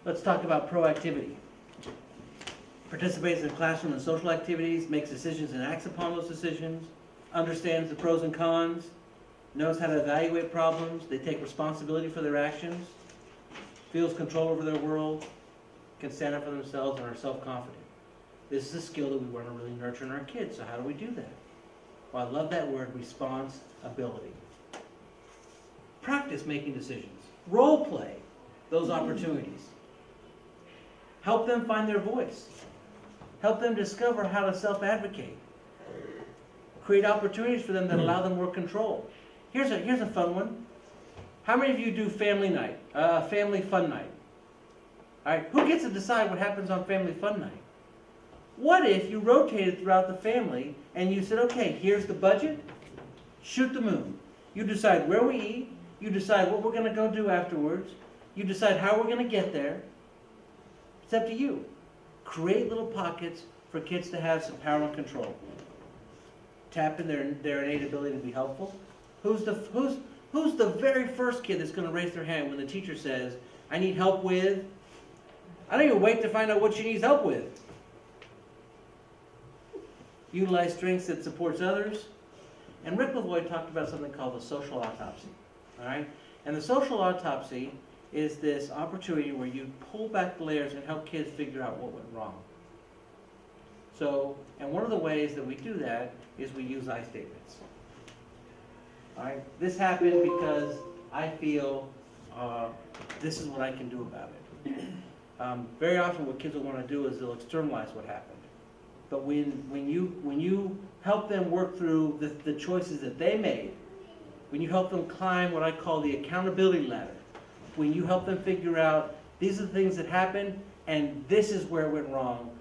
Let's talk about proactivity. Participates in classroom and social activities, makes decisions and acts upon those decisions, understands the pros and cons, knows how to evaluate problems, they take responsibility for their actions, feels control over their world, can stand up for themselves, and are self-confident. This is a skill that we want to really nurture in our kids, so how do we do that? Well, I love that word, responsibility. Practice making decisions. Role play those opportunities. Help them find their voice. Help them discover how to self-advocate. Create opportunities for them that allow them more control. Here's a fun one. How many of you do family night, family fun night? All right, who gets to decide what happens on family fun night? What if you rotated throughout the family and you said, okay, here's the budget, shoot the moon. You decide where we eat, you decide what we're going to go do afterwards, you decide how we're going to get there. It's up to you. Create little pockets for kids to have some power and control. Tap in their innate ability to be helpful. Who's the very first kid that's going to raise their hand when the teacher says, I need help with? I don't even wait to find out what she needs help with. Utilize strengths that supports others. And Rick Lavoie talked about something called the social autopsy. All right? And the social autopsy is this opportunity where you pull back the layers and help kids figure out what went wrong. So, and one of the ways that we do that is we use I statements. All right? This happened because I feel this is what I can do about it. Very often what kids will want to do is they'll externalize what happened. But when you help them work through the choices that they made, when you help them climb what I call the accountability ladder, when you help them figure out these are the things that happened and this is where it went wrong,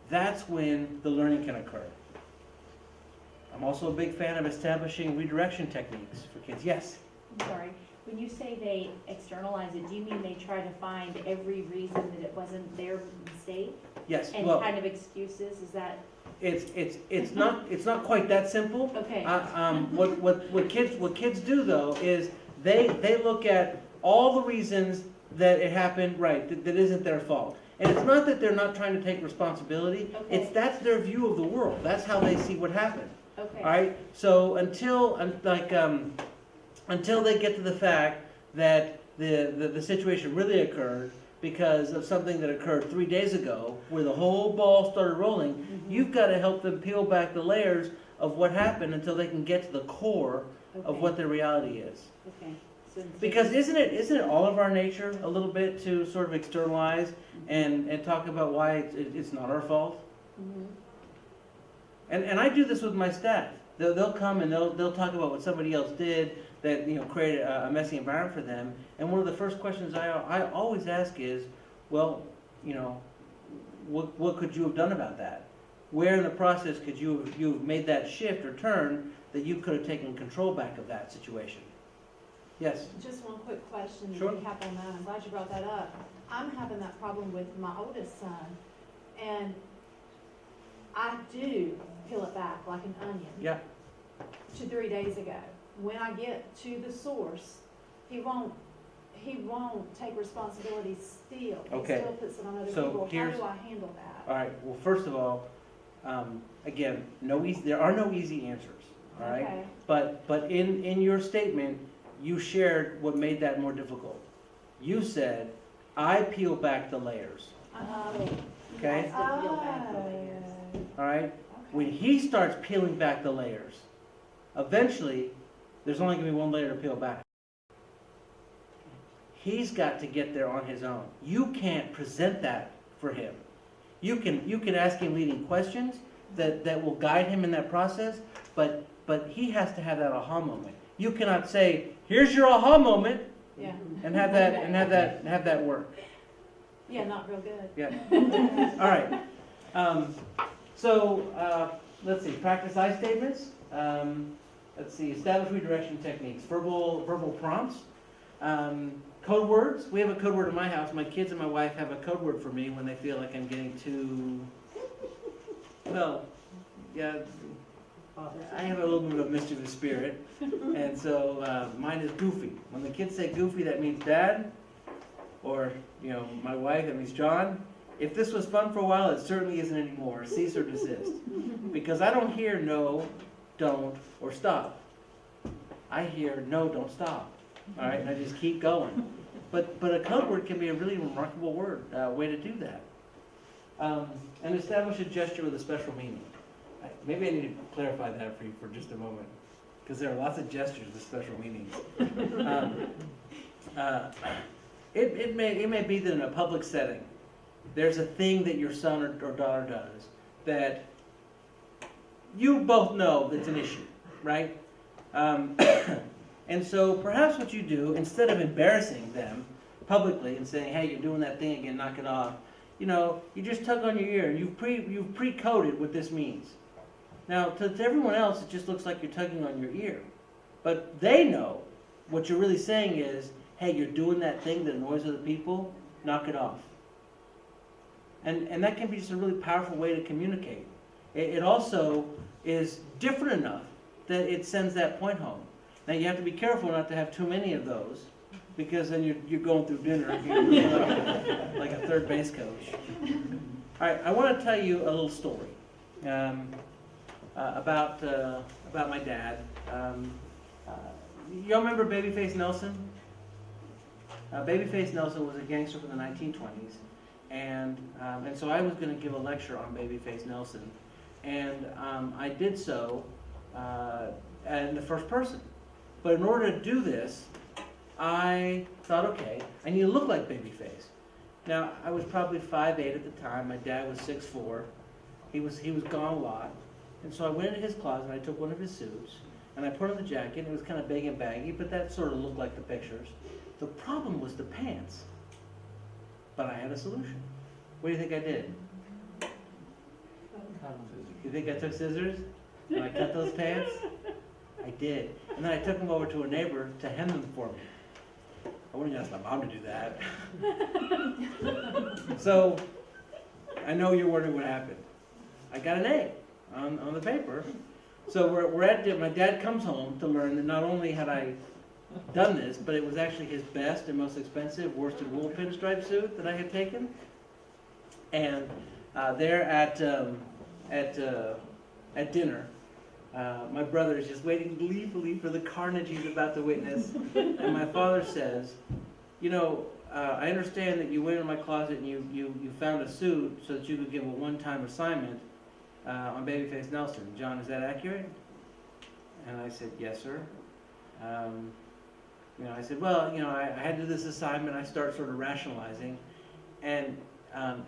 that's when the learning can occur. I'm also a big fan of establishing redirection techniques for kids. Yes? I'm sorry. When you say they externalize it, do you mean they try to find every reason that it wasn't their mistake? Yes. And well, kind of excuses? Is that? It's not quite that simple. Okay. What kids do though is they look at all the reasons that it happened that isn't their fault. And it's not that they're not trying to take responsibility. Okay. That's their view of the world. That's how they see what happened. Okay. All right. So until they get to the fact that the situation really occurred because of something that occurred 3 days ago, where the whole ball started rolling, you've got to help them peel back the layers of what happened until they can get to the core of what their reality is. Okay. So Because isn't it all of our nature a little bit to sort of externalize and talk about why it's not our fault? And I do this with my staff. They'll come and they'll talk about what somebody else did that created a messy environment for them. And one of the first questions I always ask is, well, what could you have done about that? Where in the process could you have made that shift or turn that you could have taken control back of that situation? Yes. Just one quick question to Sure. recap on that. I'm glad you brought that up. I'm having that problem with my oldest son, and I do peel it back like an onion. Yeah. To 3 days ago. When I get to the source, he won't take responsibility still. Okay. He still puts it on other So people. How here's- do I handle that? All right. Well, first of all, again, there are no easy answers. All right. Okay. But in your statement, you shared what made that more difficult. You said, I peel back the layers. Okay? Yes, to peel back the layers. All right? When he starts peeling back the layers, eventually, there's only going to be one layer to peel back. He's got to get there on his own. You can't present that for him. You can ask him leading questions that will guide him in that process, but he has to have that aha moment. You cannot say, here's your aha moment, Yeah. and have that work. Yeah, not real good. Yeah. All right. So let's see. Practice I statements. Let's see. Establish redirection techniques. Verbal prompts. Code words. We have a code word in my house. My kids and my wife have a code word for me when they feel like I'm getting too. Well, yeah. I have a little bit of a mischievous spirit, and so mine is goofy. When the kids say goofy, that means, Dad, Or, my wife, John, if this was fun for a while, it certainly isn't anymore. Cease or desist. Because I don't hear no, don't, or stop. I hear no, don't stop. All right, and I just keep going. But a code word can be a really remarkable way to do that. And establish a gesture with a special meaning. Maybe I need to clarify that for you for just a moment, because there are lots of gestures with special meanings. It may be that in a public setting, there's a thing that your son or daughter does that you both know that's an issue, right? And so perhaps what you do, instead of embarrassing them publicly and saying, hey, you're doing that thing again, knock it off, you just tug on your ear, and you've pre-coded what this means. Now, to everyone else, it just looks like you're tugging on your ear. But they know what you're really saying is, hey, you're doing that thing that annoys other people, knock it off. And that can be just a really powerful way to communicate. It also is different enough that it sends that point home. Now, you have to be careful not to have too many of those, because then you're going through dinner like a third base coach. All right, I want to tell you a little story about my dad. Y'all remember Babyface Nelson? Babyface Nelson was a gangster from the 1920s, and so I was going to give a lecture on Babyface Nelson, and I did so in the first person. But in order to do this, I thought, okay, I need to look like Babyface. Now, I was probably 5'8" at the time. My dad was 6'4". He was gone a lot. And so I went into his closet and I took one of his suits and I put on the jacket. It was kind of big and baggy, but that sort of looked like the pictures. The problem was the pants. But I had a solution. What do you think I did? You think I took scissors and I cut those pants? I did. And then I took them over to a neighbor to hem them for me. I wouldn't ask my mom to do that. So, I know you're wondering what happened. I got an A on the paper. So we're at dinner. My dad comes home to learn that not only had I done this, but it was actually his best and most expensive worsted wool pinstripe suit that I had taken. And there at dinner, my brother is just waiting gleefully for the carnage he's about to witness. And my father says, I understand that you went in my closet and you found a suit so that you could give a one-time assignment on Babyface Nelson. John, is that accurate? And I said, yes, sir. I said, well, I had to do this assignment. I start sort of rationalizing. And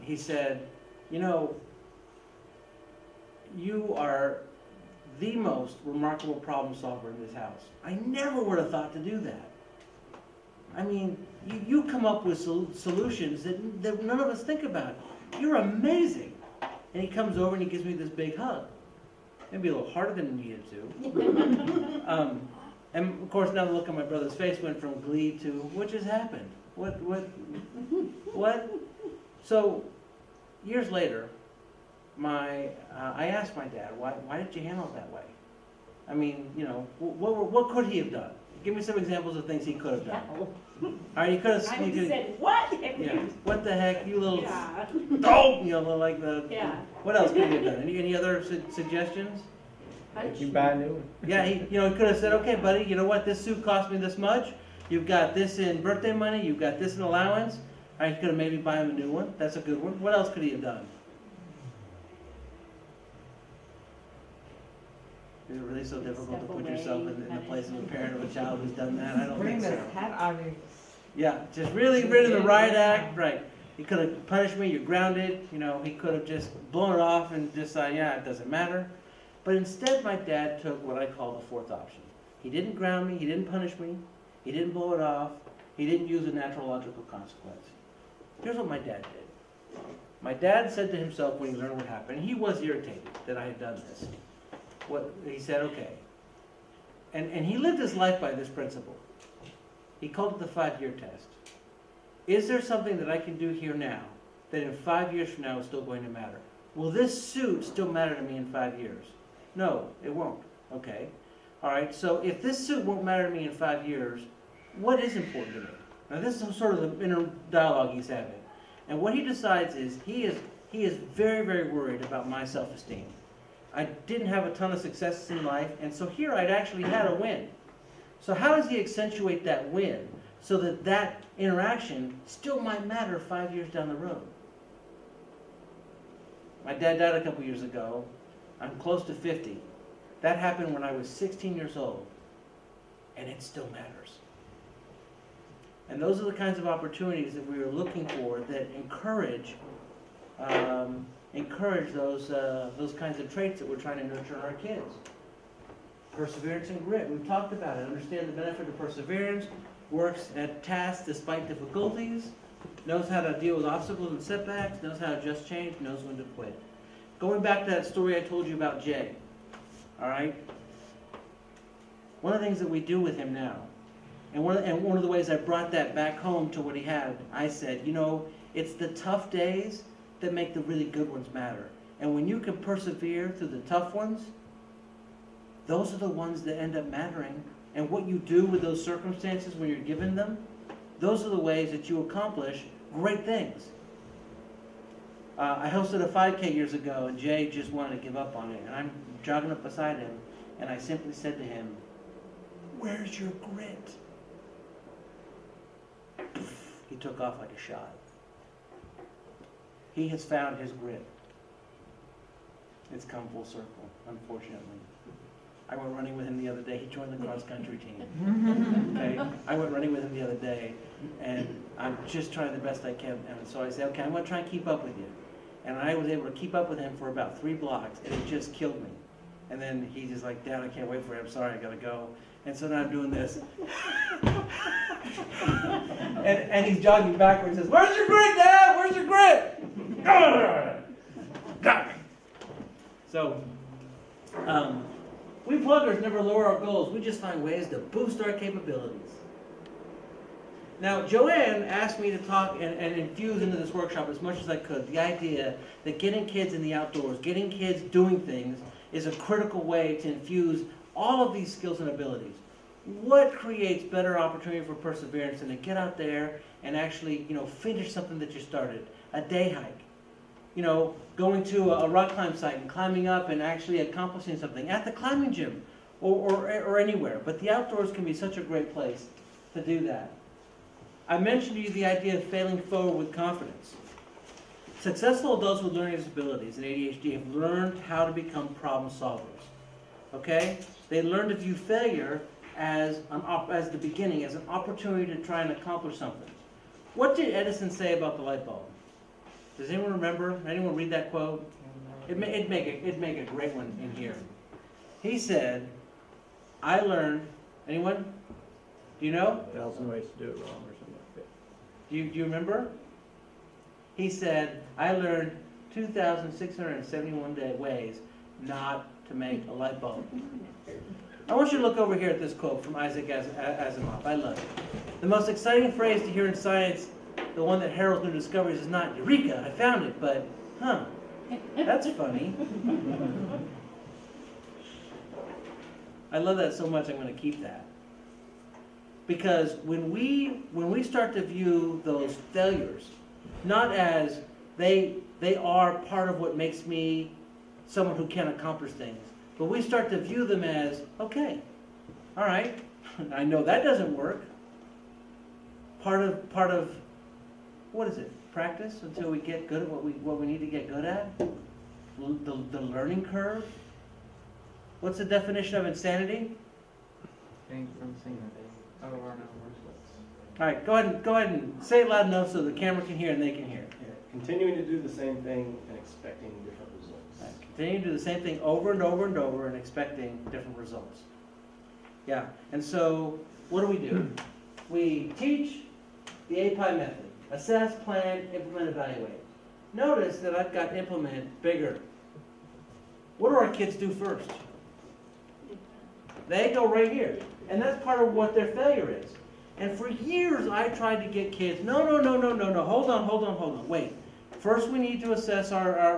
he said, you are the most remarkable problem solver in this house. I never would have thought to do that. I mean, you come up with solutions that none of us think about. You're amazing. And he comes over and he gives me this big hug. Maybe a little harder than he needed to. And of course, now the look on my brother's face went from glee to, what just happened? What? So, years later, I asked my dad, why did you handle it that way? I mean, what could he have done? Give me some examples of things he could have done. All right, he could have. I would have said, what? Yeah. What the heck, you little. Yeah. Oh, like the. Yeah. What else could he have done? Any other suggestions? You buy a new one. Yeah, he could have said, okay, buddy, you know what? This suit cost me this much. You've got this in birthday money. You've got this in allowance. All right, you could have maybe buy him a new one. That's a good one. What else could he have done? Is it really so difficult to put yourself in the place of a parent of a child who's done that? I don't think so. Yeah, just really written the riot act. Right. He could have punished me. You're grounded. He could have just blown it off and just said, yeah, it doesn't matter. But instead, my dad took what I call the fourth option. He didn't ground me. He didn't punish me. He didn't blow it off. He didn't use a natural logical consequence. Here's what my dad did. My dad said to himself when he learned what happened, and he was irritated that I had done this. He said, okay. And he lived his life by this principle. He called it the 5-year test. Is there something that I can do here now that in 5 years from now is still going to matter? Will this suit still matter to me in 5 years? No, it won't. Okay. All right, so if this suit won't matter to me in 5 years, what is important to me? Now this is sort of the inner dialogue he's having. And what he decides is he is very, very worried about my self-esteem. I didn't have a ton of successes in life, and so here I'd actually had a win. So how does he accentuate that win so that that interaction still might matter 5 years down the road? My dad died a couple years ago. I'm close to 50. That happened when I was 16 years old, and it still matters. And those are the kinds of opportunities that we are looking for that encourage those kinds of traits that we're trying to nurture in our kids. Perseverance and grit, we've talked about it. Understand the benefit of perseverance, works at tasks despite difficulties, knows how to deal with obstacles and setbacks, knows how to adjust change, knows when to quit. Going back to that story I told you about Jay, all right? One of the things that we do with him now, and one of the ways I brought that back home to what he had, I said, you know, it's the tough days that make the really good ones matter. And when you can persevere through the tough ones, those are the ones that end up mattering. And what you do with those circumstances when you're given them, those are the ways that you accomplish great things. I hosted a 5K years ago, and Jay just wanted to give up on it. And I'm jogging up beside him, and I simply said to him, "Where's your grit?" He took off like a shot. He has found his grit. It's come full circle, unfortunately. I went running with him the other day. He joined the cross-country team. Okay? I went running with him the other day, and I'm just trying the best I can. And so I said, okay, I'm going to try and keep up with you. And I was able to keep up with him for about 3 blocks, and it just killed me. And then he's just like, Dad, I can't wait for you. I'm sorry, I got to go. And so now I'm doing this. and he's jogging backwards and says, "Where's your grit, Dad? Where's your grit?" Got me. So, we pluggers never lower our goals. We just find ways to boost our capabilities. Now, Joanne asked me to talk and infuse into this workshop as much as I could the idea that getting kids in the outdoors, getting kids doing things, is a critical way to infuse all of these skills and abilities. What creates better opportunity for perseverance than to get out there and actually, finish something that you started? A day hike. Going to a rock climb site and climbing up and actually accomplishing something at the climbing gym or anywhere. But the outdoors can be such a great place to do that. I mentioned to you the idea of failing forward with confidence. Successful adults with learning disabilities and ADHD have learned how to become problem solvers. Okay? They learn to view failure as the beginning, as an opportunity to try and accomplish something. What did Edison say about the light bulb? Does anyone remember? Anyone read that quote? It'd make a great one in here. He said, "I learned." Anyone? Do you know? 1,000 ways to do it wrong or something like that. Do you remember? He said, "I learned 2,671 ways not to make a light bulb." I want you to look over here at this quote from Isaac Asimov. I love it. The most exciting phrase to hear in science, the one that heralds new discoveries, is not "Eureka, I found it," but that's funny. I love that so much, I'm going to keep that. Because when we start to view those failures, not as they are part of what makes me someone who can accomplish things, but we start to view them as, okay, all right, I know that doesn't work. Part of what is it? Practice until we get good at what we need to get good at. The learning curve. What's the definition of insanity? Getting from single out of our numbers. All right, go ahead and say it loud enough so the camera can hear and they can hear. Continuing to do the same thing and expecting different results. All right, continue to do the same thing over and over and over and expecting different results. Yeah, and so what do? We teach the API method. Assess, plan, implement, evaluate. Notice that I've got implement bigger. What do our kids do first? They go right here. And that's part of what their failure is. And for years I tried to get kids, no, hold on, wait. First we need to assess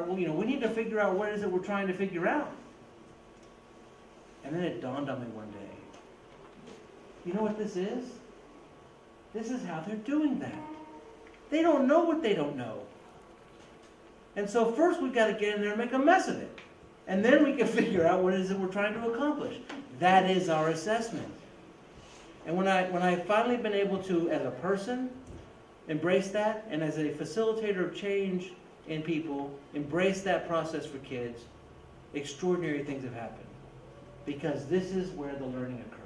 we need to figure out what it is that we're trying to figure out. And then it dawned on me one day. You know what this is? This is how they're doing that. They don't know what they don't know. And so first we've got to get in there and make a mess of it. And then we can figure out what it is that we're trying to accomplish. That is our assessment. And when I've finally been able to, as a person, embrace that, and as a facilitator of change in people, embrace that process for kids, extraordinary things have happened. Because this is where the learning occurs.